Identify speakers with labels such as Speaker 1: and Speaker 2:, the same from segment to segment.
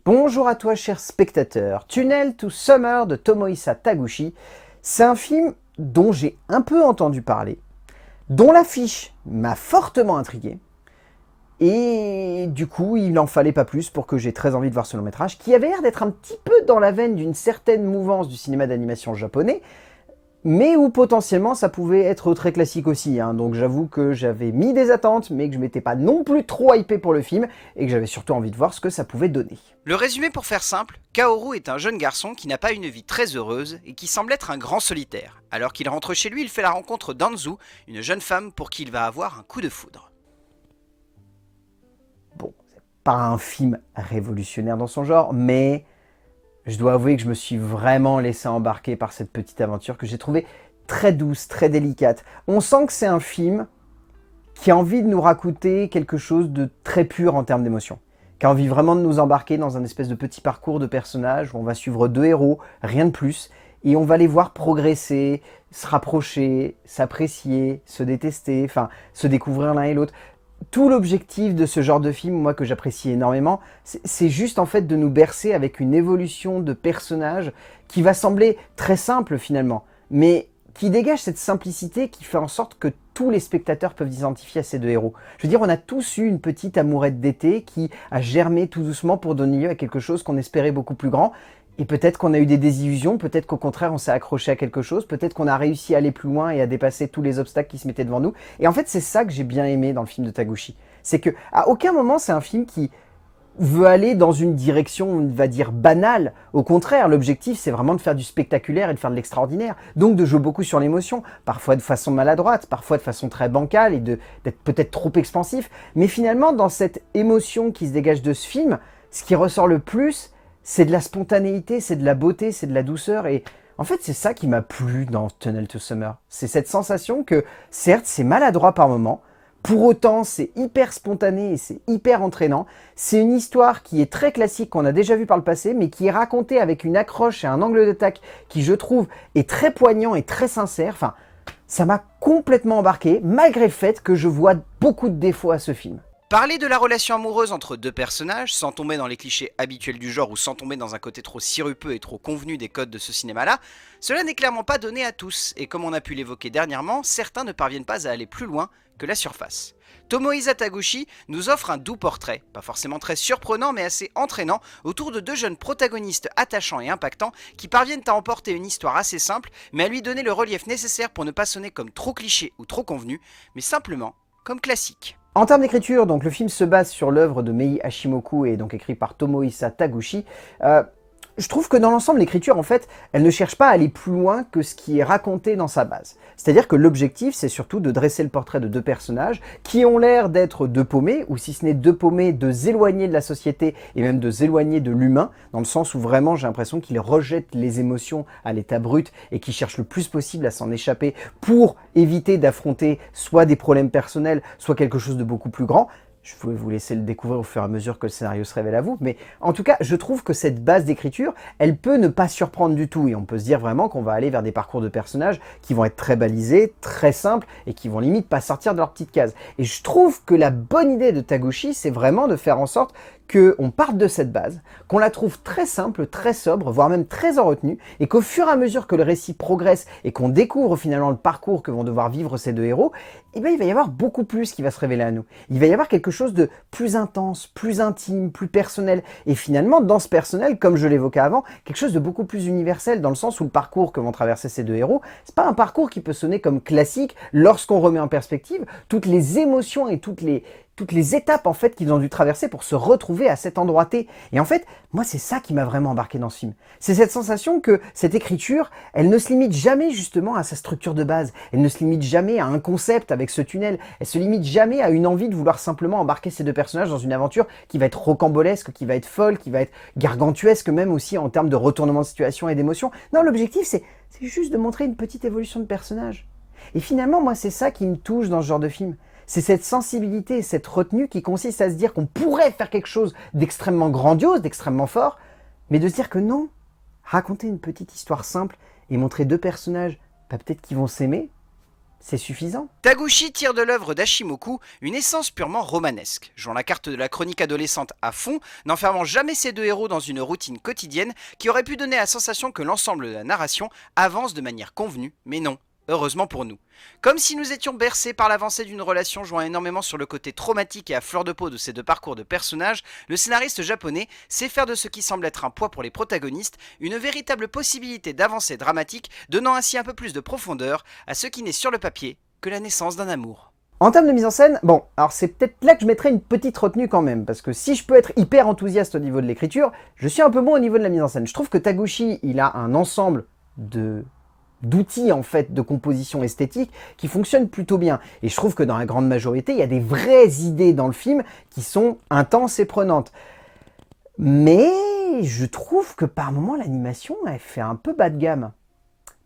Speaker 1: Bonjour à toi cher spectateur, Tunnel to Summer de Tomohisa Taguchi, c'est un film dont j'ai un peu entendu parler, dont l'affiche m'a fortement intrigué, et du coup il n'en fallait pas plus pour que j'ai très envie de voir ce long métrage, qui avait l'air d'être un petit peu dans la veine d'une certaine mouvance du cinéma d'animation japonais, mais où potentiellement ça pouvait être très classique aussi, hein. Donc j'avoue que j'avais mis des attentes, mais que je m'étais pas non plus trop hypé pour le film, et que j'avais surtout envie de voir ce que ça pouvait donner.
Speaker 2: Le résumé pour faire simple, Kaoru est un jeune garçon qui n'a pas une vie très heureuse et qui semble être un grand solitaire. Alors qu'il rentre chez lui, il fait la rencontre d'Anzu, une jeune femme pour qui il va avoir un coup de foudre.
Speaker 1: Bon, c'est pas un film révolutionnaire dans son genre, mais je dois avouer que je me suis vraiment laissé embarquer par cette petite aventure que j'ai trouvée très douce, très délicate. On sent que c'est un film qui a envie de nous raconter quelque chose de très pur en termes d'émotion, qui a envie vraiment de nous embarquer dans un espèce de petit parcours de personnages où on va suivre deux héros, rien de plus, et on va les voir progresser, se rapprocher, s'apprécier, se détester, enfin se découvrir l'un et l'autre. Tout l'objectif de ce genre de film, moi que j'apprécie énormément, c'est juste en fait de nous bercer avec une évolution de personnages qui va sembler très simple finalement, mais qui dégage cette simplicité qui fait en sorte que tous les spectateurs peuvent s'identifier à ces deux héros. Je veux dire, on a tous eu une petite amourette d'été qui a germé tout doucement pour donner lieu à quelque chose qu'on espérait beaucoup plus grand. Et peut-être qu'on a eu des désillusions, peut-être qu'au contraire on s'est accroché à quelque chose, peut-être qu'on a réussi à aller plus loin et à dépasser tous les obstacles qui se mettaient devant nous. Et en fait c'est ça que j'ai bien aimé dans le film de Taguchi. C'est que à aucun moment c'est un film qui veut aller dans une direction, on va dire, banale. Au contraire, l'objectif, c'est vraiment de faire du spectaculaire et de faire de l'extraordinaire. Donc de jouer beaucoup sur l'émotion, parfois de façon maladroite, parfois de façon très bancale et d'être peut-être trop expansif. Mais finalement, dans cette émotion qui se dégage de ce film, ce qui ressort le plus, c'est de la spontanéité, c'est de la beauté, c'est de la douceur. Et en fait, c'est ça qui m'a plu dans Tunnel to Summer. C'est cette sensation que, certes, c'est maladroit par moments, pour autant, c'est hyper spontané et c'est hyper entraînant. C'est une histoire qui est très classique, qu'on a déjà vue par le passé, mais qui est racontée avec une accroche et un angle d'attaque qui, je trouve, est très poignant et très sincère. Enfin, ça m'a complètement embarqué, malgré le fait que je vois beaucoup de défauts à ce film.
Speaker 2: Parler de la relation amoureuse entre deux personnages, sans tomber dans les clichés habituels du genre ou sans tomber dans un côté trop sirupeux et trop convenu des codes de ce cinéma-là, cela n'est clairement pas donné à tous, et comme on a pu l'évoquer dernièrement, certains ne parviennent pas à aller plus loin que la surface. Tomohisa Taguchi nous offre un doux portrait, pas forcément très surprenant mais assez entraînant, autour de deux jeunes protagonistes attachants et impactants qui parviennent à emporter une histoire assez simple, mais à lui donner le relief nécessaire pour ne pas sonner comme trop cliché ou trop convenu, mais simplement comme classique.
Speaker 1: En termes d'écriture, donc le film se base sur l'œuvre de Mei Hashimoku et donc écrit par Tomohisa Taguchi. Je trouve que dans l'ensemble, l'écriture, en fait, elle ne cherche pas à aller plus loin que ce qui est raconté dans sa base. C'est-à-dire que l'objectif, c'est surtout de dresser le portrait de deux personnages qui ont l'air d'être deux paumés, ou si ce n'est deux paumés, de s'éloigner de la société et même de s'éloigner de l'humain, dans le sens où vraiment j'ai l'impression qu'ils rejettent les émotions à l'état brut et qu'ils cherchent le plus possible à s'en échapper pour éviter d'affronter soit des problèmes personnels, soit quelque chose de beaucoup plus grand. Je vais vous laisser le découvrir au fur et à mesure que le scénario se révèle à vous, mais en tout cas, je trouve que cette base d'écriture, elle peut ne pas surprendre du tout, et on peut se dire vraiment qu'on va aller vers des parcours de personnages qui vont être très balisés, très simples, et qui vont limite pas sortir de leur petite case. Et je trouve que la bonne idée de Taguchi, c'est vraiment de faire en sorte qu'on parte de cette base, qu'on la trouve très simple, très sobre, voire même très en retenue, et qu'au fur et à mesure que le récit progresse et qu'on découvre finalement le parcours que vont devoir vivre ces deux héros, eh bien, il va y avoir beaucoup plus qui va se révéler à nous. Il va y avoir quelque chose de plus intense, plus intime, plus personnel, et finalement, dans ce personnel, comme je l'évoquais avant, quelque chose de beaucoup plus universel, dans le sens où le parcours que vont traverser ces deux héros, c'est pas un parcours qui peut sonner comme classique lorsqu'on remet en perspective toutes les émotions et toutes les étapes en fait qu'ils ont dû traverser pour se retrouver à cet endroit T. Et en fait, moi c'est ça qui m'a vraiment embarqué dans ce film. C'est cette sensation que cette écriture, elle ne se limite jamais justement à sa structure de base. Elle ne se limite jamais à un concept avec ce tunnel. Elle se limite jamais à une envie de vouloir simplement embarquer ces deux personnages dans une aventure qui va être rocambolesque, qui va être folle, qui va être gargantuesque même aussi en termes de retournement de situation et d'émotion. Non, l'objectif c'est juste de montrer une petite évolution de personnage. Et finalement, moi c'est ça qui me touche dans ce genre de film. C'est cette sensibilité, cette retenue qui consiste à se dire qu'on pourrait faire quelque chose d'extrêmement grandiose, d'extrêmement fort, mais de se dire que non, raconter une petite histoire simple et montrer deux personnages, peut-être qui vont s'aimer, c'est suffisant.
Speaker 2: Taguchi tire de l'œuvre d'Hashimoku une essence purement romanesque, jouant la carte de la chronique adolescente à fond, n'enfermant jamais ses deux héros dans une routine quotidienne qui aurait pu donner la sensation que l'ensemble de la narration avance de manière convenue, mais non, heureusement pour nous. Comme si nous étions bercés par l'avancée d'une relation jouant énormément sur le côté traumatique et à fleur de peau de ces deux parcours de personnages, le scénariste japonais sait faire de ce qui semble être un poids pour les protagonistes une véritable possibilité d'avancée dramatique, donnant ainsi un peu plus de profondeur à ce qui n'est sur le papier que la naissance d'un amour.
Speaker 1: En termes de mise en scène, bon, alors c'est peut-être là que je mettrais une petite retenue quand même, parce que si je peux être hyper enthousiaste au niveau de l'écriture, je suis un peu bon au niveau de la mise en scène. Je trouve que Taguchi, il a un ensemble d'outils en fait de composition esthétique qui fonctionnent plutôt bien. Et je trouve que dans la grande majorité, il y a des vraies idées dans le film qui sont intenses et prenantes. Mais je trouve que par moments, l'animation, elle fait un peu bas de gamme.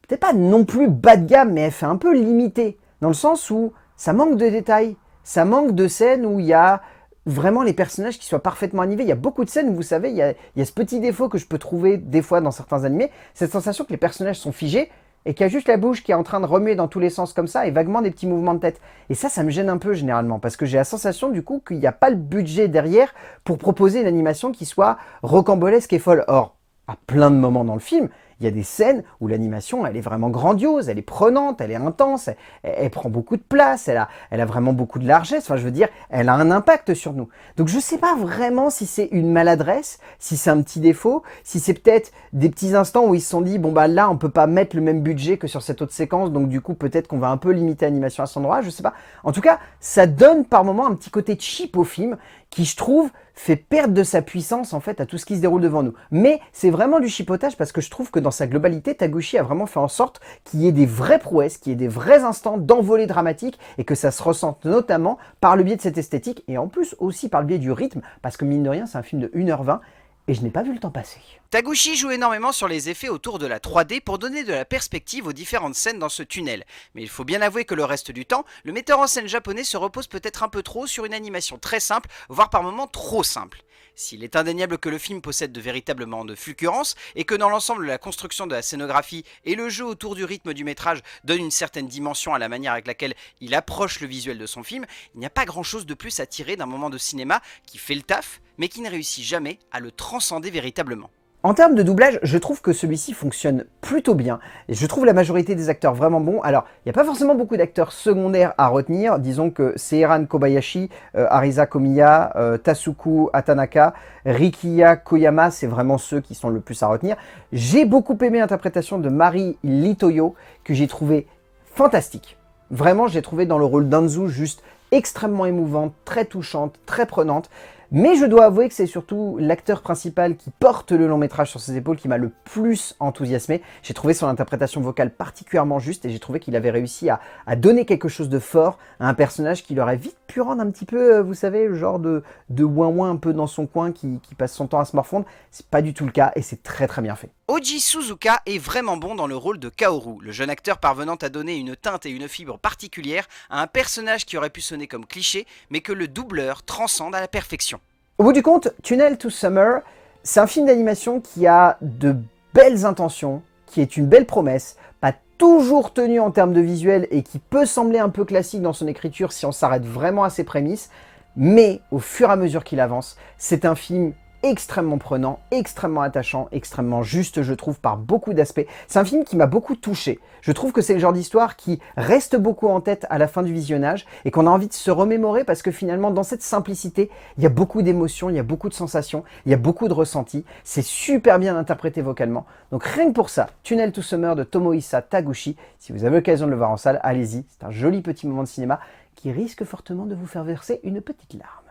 Speaker 1: Peut-être pas non plus bas de gamme, mais elle fait un peu limitée. Dans le sens où ça manque de détails, ça manque de scènes où il y a vraiment les personnages qui soient parfaitement animés. Il y a beaucoup de scènes où, vous savez, il y a ce petit défaut que je peux trouver des fois dans certains animés, cette sensation que les personnages sont figés et qu'il y a juste la bouche qui est en train de remuer dans tous les sens comme ça et vaguement des petits mouvements de tête. Et ça me gêne un peu généralement parce que j'ai la sensation du coup qu'il n'y a pas le budget derrière pour proposer une animation qui soit rocambolesque et folle. Or, à plein de moments dans le film, il y a des scènes où l'animation, elle est vraiment grandiose, elle est prenante, elle est intense, elle prend beaucoup de place, elle a vraiment beaucoup de largesse, enfin je veux dire, elle a un impact sur nous. Donc je sais pas vraiment si c'est une maladresse, si c'est un petit défaut, si c'est peut-être des petits instants où ils se sont dit, bon bah là on peut pas mettre le même budget que sur cette autre séquence, donc du coup peut-être qu'on va un peu limiter l'animation à cet endroit, je sais pas. En tout cas, ça donne par moments un petit côté cheap au film, qui je trouve fait perdre de sa puissance en fait à tout ce qui se déroule devant nous. Mais c'est vraiment du chipotage parce que je trouve que dans sa globalité, Taguchi a vraiment fait en sorte qu'il y ait des vraies prouesses, qu'il y ait des vrais instants d'envolée dramatique et que ça se ressente notamment par le biais de cette esthétique et en plus aussi par le biais du rythme parce que mine de rien c'est un film de 1h20 et je n'ai pas vu le temps passer.
Speaker 2: Taguchi joue énormément sur les effets autour de la 3D pour donner de la perspective aux différentes scènes dans ce tunnel. Mais il faut bien avouer que le reste du temps, le metteur en scène japonais se repose peut-être un peu trop sur une animation très simple, voire par moments trop simple. S'il est indéniable que le film possède de véritables moments de fulgurance et que dans l'ensemble la construction de la scénographie et le jeu autour du rythme du métrage donnent une certaine dimension à la manière avec laquelle il approche le visuel de son film, il n'y a pas grand chose de plus à tirer d'un moment de cinéma qui fait le taf mais qui ne réussit jamais à le transcender véritablement.
Speaker 1: En termes de doublage, je trouve que celui-ci fonctionne plutôt bien. Et je trouve la majorité des acteurs vraiment bons. Alors, il n'y a pas forcément beaucoup d'acteurs secondaires à retenir. Disons que Seiran Kobayashi, Arisa Komiya, Tasuku Atanaka, Rikiya Koyama, c'est vraiment ceux qui sont le plus à retenir. J'ai beaucoup aimé l'interprétation de Mari Litoyo, que j'ai trouvé fantastique. Vraiment, j'ai trouvé dans le rôle d'Anzu juste extrêmement émouvante, très touchante, très prenante. Mais je dois avouer que c'est surtout l'acteur principal qui porte le long métrage sur ses épaules qui m'a le plus enthousiasmé. J'ai trouvé son interprétation vocale particulièrement juste et j'ai trouvé qu'il avait réussi à donner quelque chose de fort à un personnage qui aurait vite pu rendre un petit peu, vous savez, le genre de ouin-ouin un peu dans son coin qui passe son temps à se morfondre. C'est pas du tout le cas et c'est très très bien fait.
Speaker 2: Oji Suzuka est vraiment bon dans le rôle de Kaoru, le jeune acteur parvenant à donner une teinte et une fibre particulière à un personnage qui aurait pu sonner comme cliché, mais que le doubleur transcende à la perfection.
Speaker 1: Au bout du compte, Tunnel to Summer, c'est un film d'animation qui a de belles intentions, qui est une belle promesse, pas toujours tenu en termes de visuel et qui peut sembler un peu classique dans son écriture si on s'arrête vraiment à ses prémices, mais au fur et à mesure qu'il avance, c'est un film extrêmement prenant, extrêmement attachant, extrêmement juste, je trouve, par beaucoup d'aspects. C'est un film qui m'a beaucoup touché. Je trouve que c'est le genre d'histoire qui reste beaucoup en tête à la fin du visionnage et qu'on a envie de se remémorer parce que finalement, dans cette simplicité, il y a beaucoup d'émotions, il y a beaucoup de sensations, il y a beaucoup de ressentis. C'est super bien interprété vocalement. Donc rien que pour ça, Tunnel to Summer de Tomohisa Taguchi, si vous avez l'occasion de le voir en salle, allez-y. C'est un joli petit moment de cinéma qui risque fortement de vous faire verser une petite larme.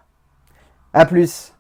Speaker 1: A plus!